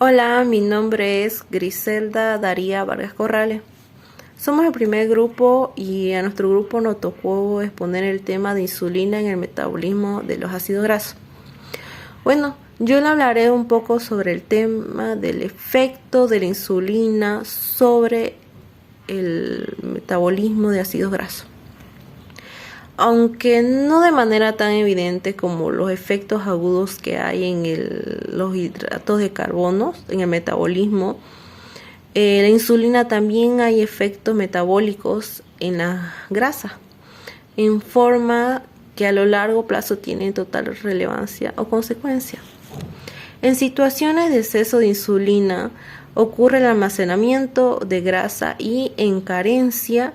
Hola, mi nombre es Griselda Daría Vargas Corrales. Somos el primer grupo y a nuestro grupo nos tocó exponer el tema de insulina en el metabolismo de los ácidos grasos. Bueno, yo le hablaré un poco sobre el tema del efecto de la insulina sobre el metabolismo de ácidos grasos. Aunque no de manera tan evidente como los efectos agudos que hay en los hidratos de carbono en el metabolismo, la insulina también hay efectos metabólicos en la grasa, en forma que a lo largo plazo tienen total relevancia o consecuencia. En situaciones de exceso de insulina ocurre el almacenamiento de grasa y en carencia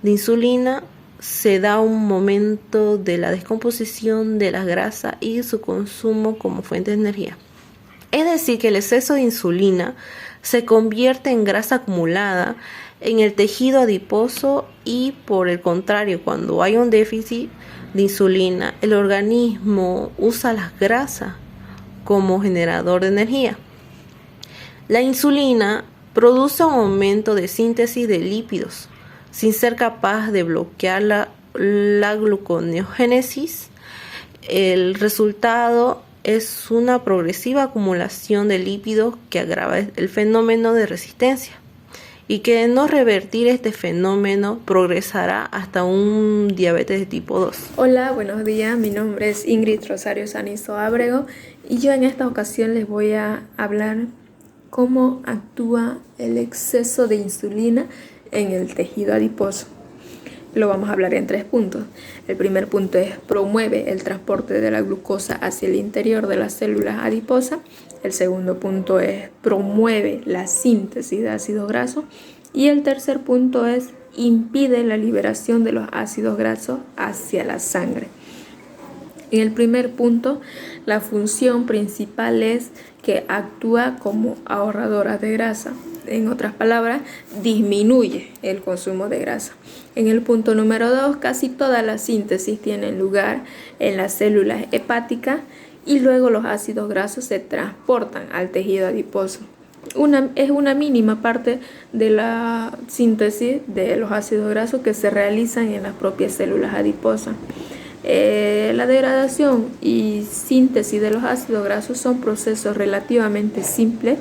de insulina se da un momento de la descomposición de la grasa y su consumo como fuente de energía. Es decir, que el exceso de insulina se convierte en grasa acumulada en el tejido adiposo y por el contrario, cuando hay un déficit de insulina, el organismo usa las grasas como generador de energía. La insulina produce un aumento de síntesis de lípidos sin ser capaz de bloquear la gluconeogénesis. El resultado es una progresiva acumulación de lípidos que agrava el fenómeno de resistencia y que de no revertir este fenómeno progresará hasta un diabetes de tipo 2. Hola, buenos días, mi nombre es Ingrid Rosario Sanizo Ábrego y yo en esta ocasión les voy a hablar cómo actúa el exceso de insulina en el tejido adiposo. Lo vamos a hablar en 3 puntos. El primer punto es promueve el transporte de la glucosa hacia el interior de las células adiposas. El segundo punto es promueve la síntesis de ácidos grasos. Y el tercer punto es impide la liberación de los ácidos grasos hacia la sangre. En el primer punto, la función principal es que actúa como ahorradora de grasa. En otras palabras, disminuye el consumo de grasa. En el punto número 2, casi toda la síntesis tiene lugar en las células hepáticas y luego los ácidos grasos se transportan al tejido adiposo. Es una mínima parte de la síntesis de los ácidos grasos que se realizan en las propias células adiposas. La degradación y síntesis de los ácidos grasos son procesos relativamente simples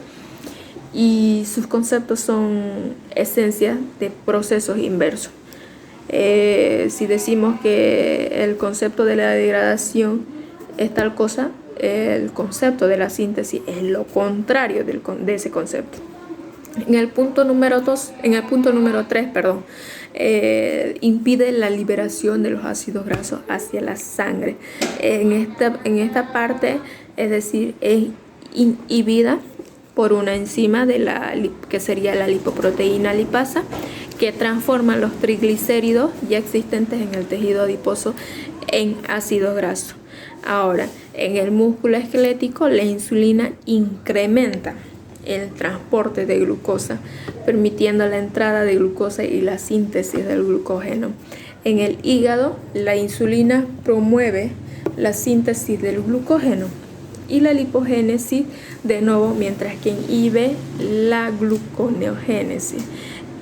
y sus conceptos son esencias de procesos inversos. Si decimos que el concepto de la degradación es tal cosa, el concepto de la síntesis es lo contrario de ese concepto. En el punto número 3, impide la liberación de los ácidos grasos hacia la sangre. En esta parte, es decir, es inhibida por una enzima que sería la lipoproteína lipasa, que transforma los triglicéridos ya existentes en el tejido adiposo en ácidos grasos. Ahora, en el músculo esquelético, la insulina incrementa el transporte de glucosa, permitiendo la entrada de glucosa y la síntesis del glucógeno. En el hígado, la insulina promueve la síntesis del glucógeno y la lipogénesis de nuevo, mientras que inhibe la gluconeogénesis.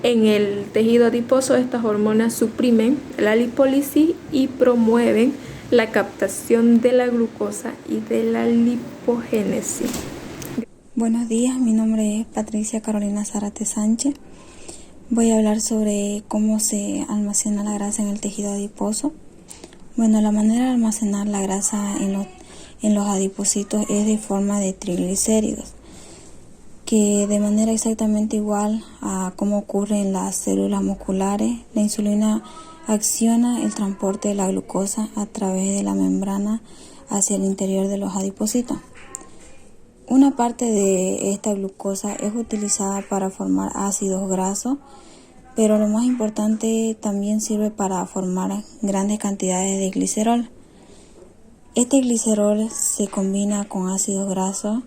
En el tejido adiposo, estas hormonas suprimen la lipólisis y promueven la captación de la glucosa y de la lipogénesis. Buenos días, mi nombre es Patricia Carolina Zárate Sánchez. Voy a hablar sobre cómo se almacena la grasa en el tejido adiposo. Bueno, la manera de almacenar la grasa en los adipocitos es de forma de triglicéridos, que de manera exactamente igual a cómo ocurre en las células musculares, la insulina acciona el transporte de la glucosa a través de la membrana hacia el interior de los adipocitos. Una parte de esta glucosa es utilizada para formar ácidos grasos, pero lo más importante también sirve para formar grandes cantidades de glicerol. Este glicerol se combina con ácidos grasos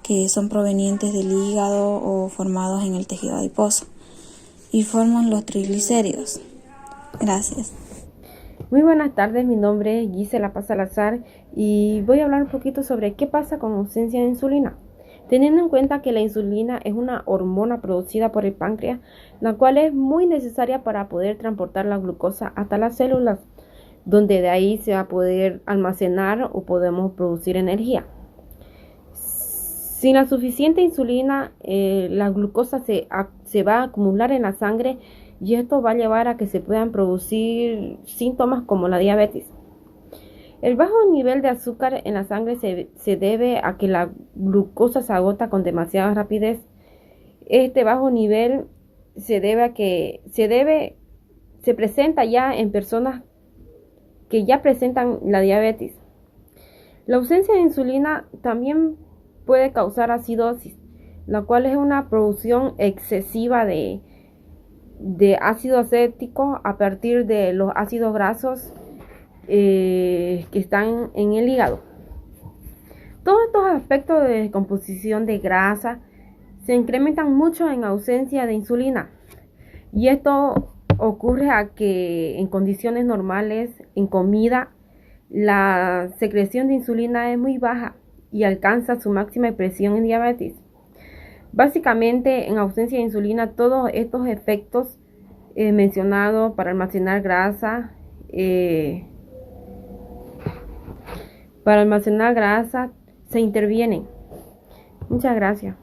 que son provenientes del hígado o formados en el tejido adiposo y forman los triglicéridos. Gracias. Muy buenas tardes, mi nombre es Gisela Paz Salazar y voy a hablar un poquito sobre qué pasa con ausencia de insulina. teniendo en cuenta que la insulina es una hormona producida por el páncreas, la cual es muy necesaria para poder transportar la glucosa hasta las células, donde de ahí se va a poder almacenar o podemos producir energía. Sin la suficiente insulina, la glucosa se va a acumular en la sangre y esto va a llevar a que se puedan producir síntomas como la diabetes. El bajo nivel de azúcar en la sangre se debe a que la glucosa se agota con demasiada rapidez. Este bajo nivel se presenta ya en personas que ya presentan la diabetes. La ausencia de insulina también puede causar acidosis, la cual es una producción excesiva de ácido acético a partir de los ácidos grasos que están en el hígado. Todos estos aspectos de descomposición de grasa se incrementan mucho en ausencia de insulina, y esto ocurre a que en condiciones normales, en comida, la secreción de insulina es muy baja y alcanza su máxima expresión en diabetes. Básicamente, en ausencia de insulina, todos estos efectos mencionados para almacenar grasa se intervienen. Muchas gracias.